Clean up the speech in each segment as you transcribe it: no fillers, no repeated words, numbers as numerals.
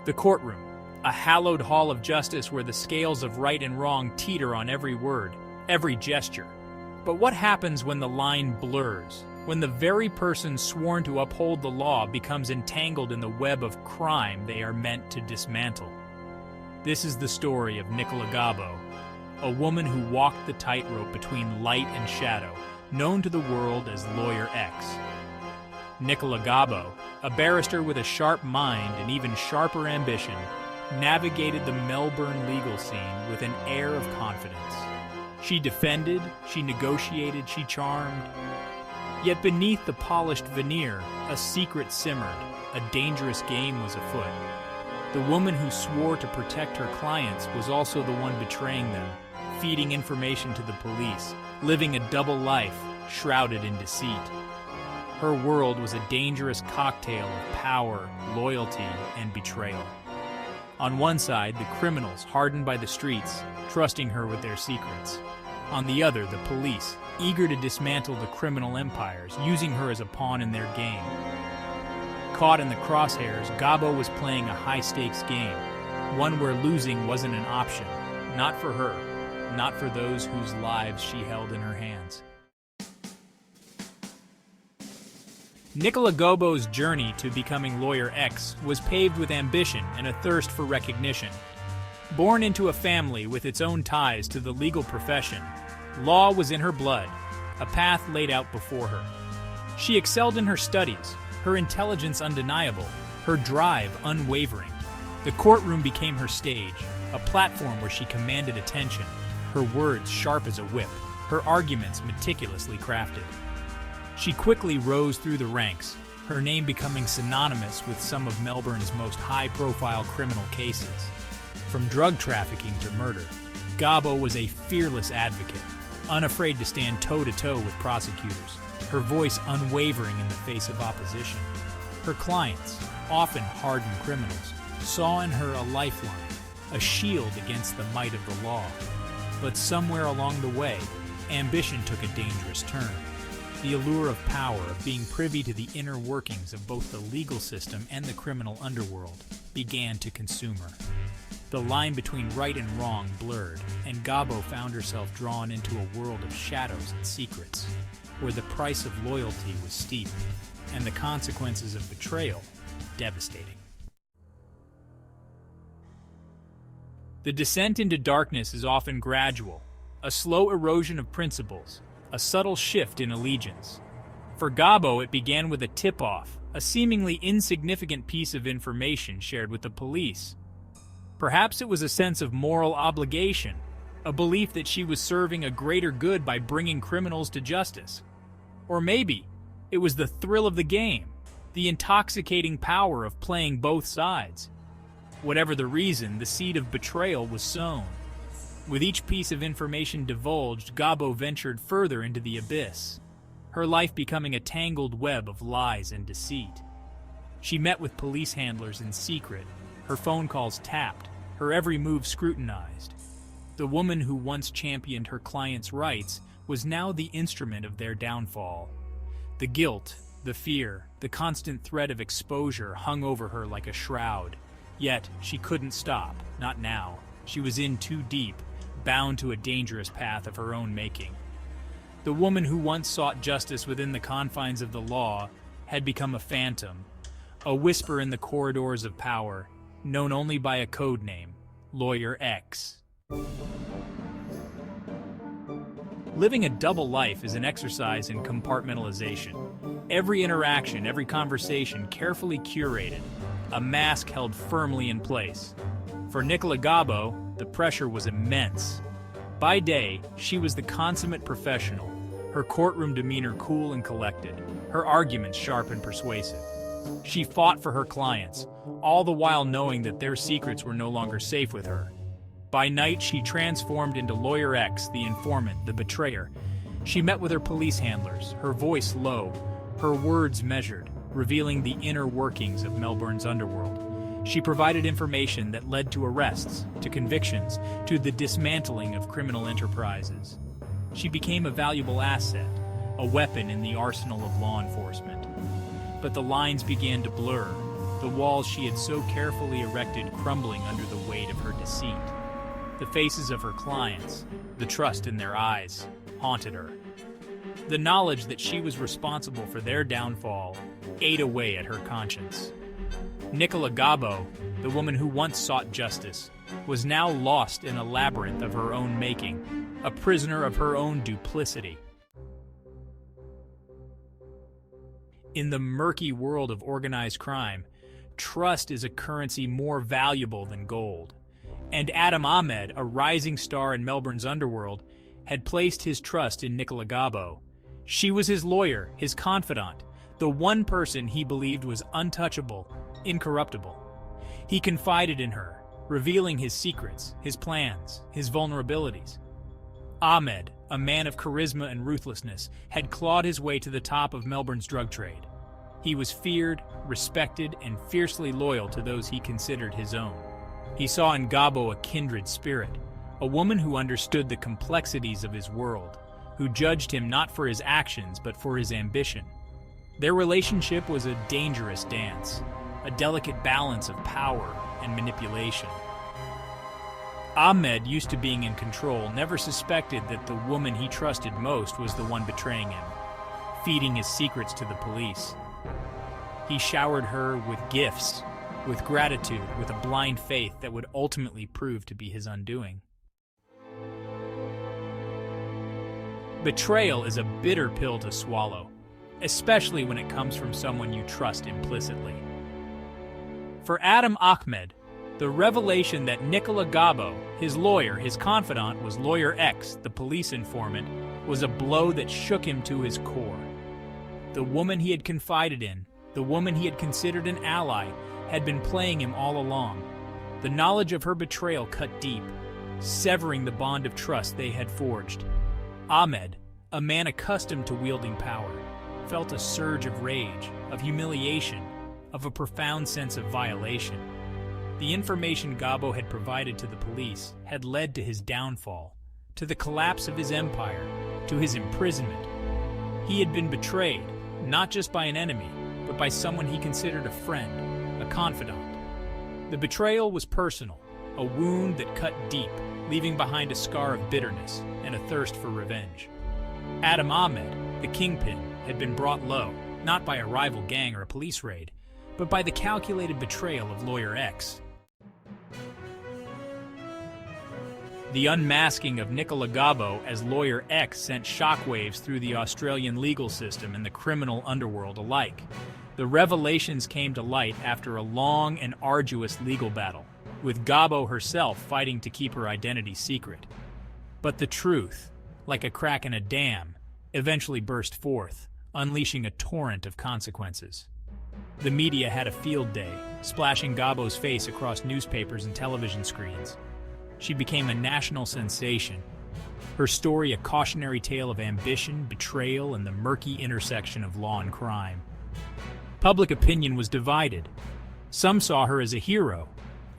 The courtroom, a hallowed hall of justice where the scales of right and wrong teeter on every word, every gesture. But what happens when the line blurs? When the very person sworn to uphold the law becomes entangled in the web of crime they are meant to dismantle? This is the story of Nicola Gobo, a woman who walked the tightrope between light and shadow, known to the world as Lawyer X. Nicola Gobo, a barrister with a sharp mind and even sharper ambition, navigated the Melbourne legal scene with an air of confidence. She defended, she negotiated, she charmed. Yet beneath the polished veneer, a secret simmered, a dangerous game was afoot. The woman who swore to protect her clients was also the one betraying them, feeding information to the police, living a double life, shrouded in deceit. Her world was a dangerous cocktail of power, loyalty, and betrayal. On one side, the criminals hardened by the streets, trusting her with their secrets. On the other, the police, eager to dismantle the criminal empires, using her as a pawn in their game. Caught in the crosshairs, Gobo was playing a high-stakes game, one where losing wasn't an option, not for her, not for those whose lives she held in her hands. Nicola Gobo's journey to becoming Lawyer X was paved with ambition and a thirst for recognition. Born into a family with its own ties to the legal profession, law was in her blood, a path laid out before her. She excelled in her studies, her intelligence undeniable, her drive unwavering. The courtroom became her stage, a platform where she commanded attention, her words sharp as a whip, her arguments meticulously crafted. She quickly rose through the ranks, her name becoming synonymous with some of Melbourne's most high-profile criminal cases. From drug trafficking to murder, Gobo was a fearless advocate, unafraid to stand toe-to-toe with prosecutors, her voice unwavering in the face of opposition. Her clients, often hardened criminals, saw in her a lifeline, a shield against the might of the law. But somewhere along the way, ambition took a dangerous turn. The allure of power, of being privy to the inner workings of both the legal system and the criminal underworld, began to consume her. The line between right and wrong blurred, and Gobo found herself drawn into a world of shadows and secrets, where the price of loyalty was steep, and the consequences of betrayal devastating. The descent into darkness is often gradual, a slow erosion of principles, a subtle shift in allegiance. For Gobo, it began with a tip-off, a seemingly insignificant piece of information shared with the police. Perhaps it was a sense of moral obligation, a belief that she was serving a greater good by bringing criminals to justice. Or maybe it was the thrill of the game, the intoxicating power of playing both sides. Whatever the reason, the seed of betrayal was sown. With each piece of information divulged, Gobo ventured further into the abyss, her life becoming a tangled web of lies and deceit. She met with police handlers in secret, her phone calls tapped, her every move scrutinized. The woman who once championed her clients' rights was now the instrument of their downfall. The guilt, the fear, the constant threat of exposure hung over her like a shroud. Yet she couldn't stop, not now. She was in too deep, bound to a dangerous path of her own making. The woman who once sought justice within the confines of the law had become a phantom, a whisper in the corridors of power, known only by a code name, Lawyer X. Living a double life is an exercise in compartmentalization. Every interaction, every conversation carefully curated, a mask held firmly in place. For Nicola Gobo, the pressure was immense. By day, she was the consummate professional, her courtroom demeanor cool and collected, her arguments sharp and persuasive. She fought for her clients, all the while knowing that their secrets were no longer safe with her. By night, she transformed into Lawyer X, the informant, the betrayer. She met with her police handlers, her voice low, her words measured, revealing the inner workings of Melbourne's underworld. She provided information that led to arrests, to convictions, to the dismantling of criminal enterprises. She became a valuable asset, a weapon in the arsenal of law enforcement. But the lines began to blur. the walls she had so carefully erected crumbling under the weight of her deceit. The faces of her clients, the trust in their eyes, haunted her. The knowledge that she was responsible for their downfall ate away at her conscience. Nicola Gobo, the woman who once sought justice, was now lost in a labyrinth of her own making, a prisoner of her own duplicity. In the murky world of organized crime, trust is a currency more valuable than gold. And Adam Ahmed, a rising star in Melbourne's underworld, had placed his trust in Nicola Gobo. She was his lawyer, his confidant, the one person he believed was untouchable, incorruptible. He confided in her, revealing his secrets, his plans, his vulnerabilities. Ahmed, a man of charisma and ruthlessness, had clawed his way to the top of Melbourne's drug trade. He was feared, respected, and fiercely loyal to those he considered his own. He saw in Gobo a kindred spirit, a woman who understood the complexities of his world, who judged him not for his actions but for his ambition. Their relationship was a dangerous dance, a delicate balance of power and manipulation. Ahmed, used to being in control, never suspected that the woman he trusted most was the one betraying him, feeding his secrets to the police. He showered her with gifts, with gratitude, with a blind faith that would ultimately prove to be his undoing. Betrayal is a bitter pill to swallow, especially when it comes from someone you trust implicitly. For Adam Ahmed, the revelation that Nicola Gobo, his lawyer, his confidant, was Lawyer X, the police informant, was a blow that shook him to his core. The woman he had confided in, the woman he had considered an ally, had been playing him all along. The knowledge of her betrayal cut deep, severing the bond of trust they had forged. Ahmed, a man accustomed to wielding power, felt a surge of rage, of humiliation, of a profound sense of violation. The information Gobo had provided to the police had led to his downfall, to the collapse of his empire, to his imprisonment. He had been betrayed, not just by an enemy, but by someone he considered a friend, a confidant. The betrayal was personal, a wound that cut deep, leaving behind a scar of bitterness and a thirst for revenge. Adam Ahmed, the Kingpin, had been brought low, not by a rival gang or a police raid, but by the calculated betrayal of Lawyer X. The unmasking of Nicola Gobo as Lawyer X sent shockwaves through the Australian legal system and the criminal underworld alike. The revelations came to light after a long and arduous legal battle, with Gobo herself fighting to keep her identity secret. But the truth, like a crack in a dam, eventually burst forth, unleashing a torrent of consequences. The media had a field day, splashing Gobo's face across newspapers and television screens. She became a national sensation, her story a cautionary tale of ambition, betrayal, and the murky intersection of law and crime. Public opinion was divided. Some saw her as a hero,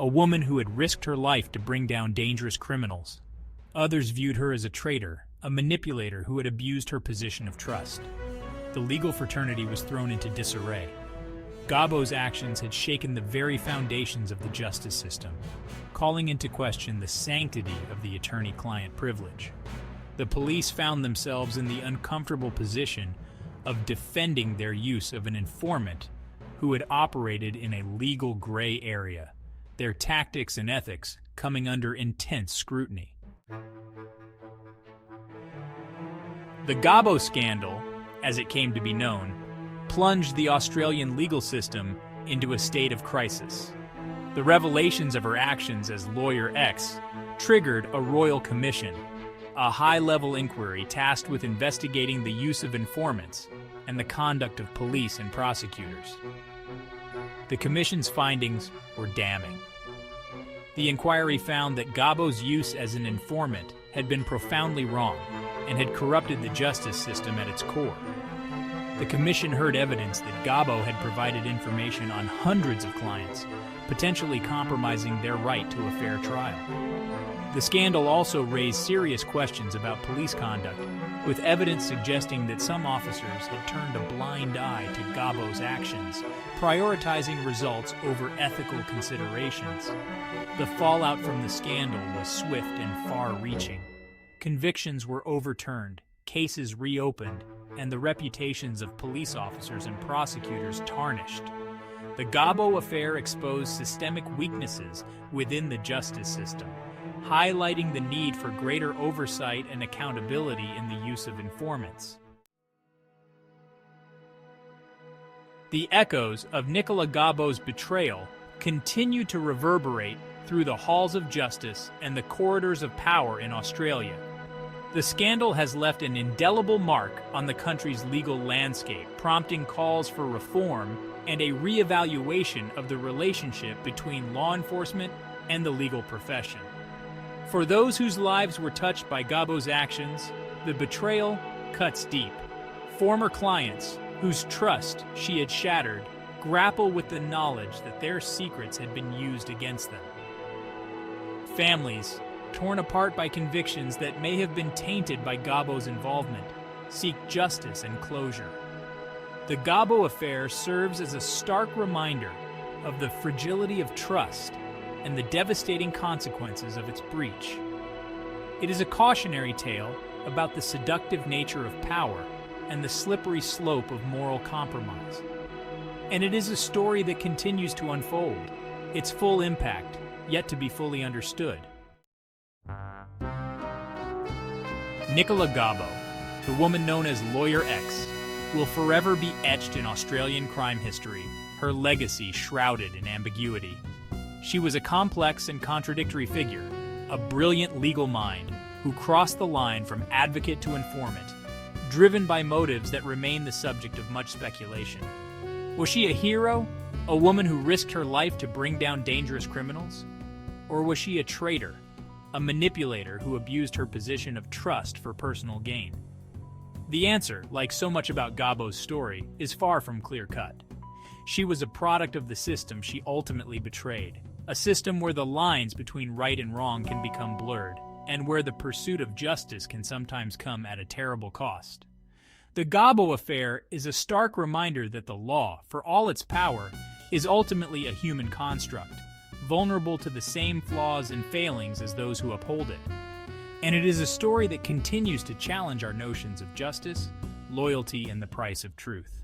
a woman who had risked her life to bring down dangerous criminals. Others viewed her as a traitor, a manipulator who had abused her position of trust. The legal fraternity was thrown into disarray. Gobo's actions had shaken the very foundations of the justice system, calling into question the sanctity of the attorney-client privilege. The police found themselves in the uncomfortable position of defending their use of an informant who had operated in a legal gray area, their tactics and ethics coming under intense scrutiny. The Gobo scandal, as it came to be known, plunged the Australian legal system into a state of crisis. The revelations of her actions as Lawyer X triggered a royal commission, a high-level inquiry tasked with investigating the use of informants and the conduct of police and prosecutors. The commission's findings were damning. The inquiry found that Gobo's use as an informant had been profoundly wrong and had corrupted the justice system at its core. The commission heard evidence that Gobo had provided information on hundreds of clients, potentially compromising their right to a fair trial. The scandal also raised serious questions about police conduct, with evidence suggesting that some officers had turned a blind eye to Gobo's actions, prioritizing results over ethical considerations. The fallout from the scandal was swift and far-reaching. Convictions were overturned, cases reopened, and the reputations of police officers and prosecutors tarnished. The Gobo affair exposed systemic weaknesses within the justice system, highlighting the need for greater oversight and accountability in the use of informants. The echoes of Nicola Gobo's betrayal continue to reverberate through the halls of justice and the corridors of power in Australia. The scandal has left an indelible mark on the country's legal landscape, prompting calls for reform and a re-evaluation of the relationship between law enforcement and the legal profession. For those whose lives were touched by Gobo's actions, the betrayal cuts deep. Former clients, whose trust she had shattered, grapple with the knowledge that their secrets had been used against them. Families, torn apart by convictions that may have been tainted by Gobo's involvement, seek justice and closure. The Gobo affair serves as a stark reminder of the fragility of trust and the devastating consequences of its breach. It is a cautionary tale about the seductive nature of power and the slippery slope of moral compromise. And it is a story that continues to unfold, its full impact yet to be fully understood. Nicola Gobo, the woman known as Lawyer X, will forever be etched in Australian crime history, her legacy shrouded in ambiguity. She was a complex and contradictory figure, a brilliant legal mind who crossed the line from advocate to informant, driven by motives that remain the subject of much speculation. Was she a hero, a woman who risked her life to bring down dangerous criminals? Or was she a traitor, a manipulator who abused her position of trust for personal gain? The answer, like so much about Gobo's story, is far from clear-cut. She was a product of the system she ultimately betrayed, a system where the lines between right and wrong can become blurred, and where the pursuit of justice can sometimes come at a terrible cost. The Gobo affair is a stark reminder that the law, for all its power, is ultimately a human construct, vulnerable to the same flaws and failings as those who uphold it. And it is a story that continues to challenge our notions of justice, loyalty, and the price of truth.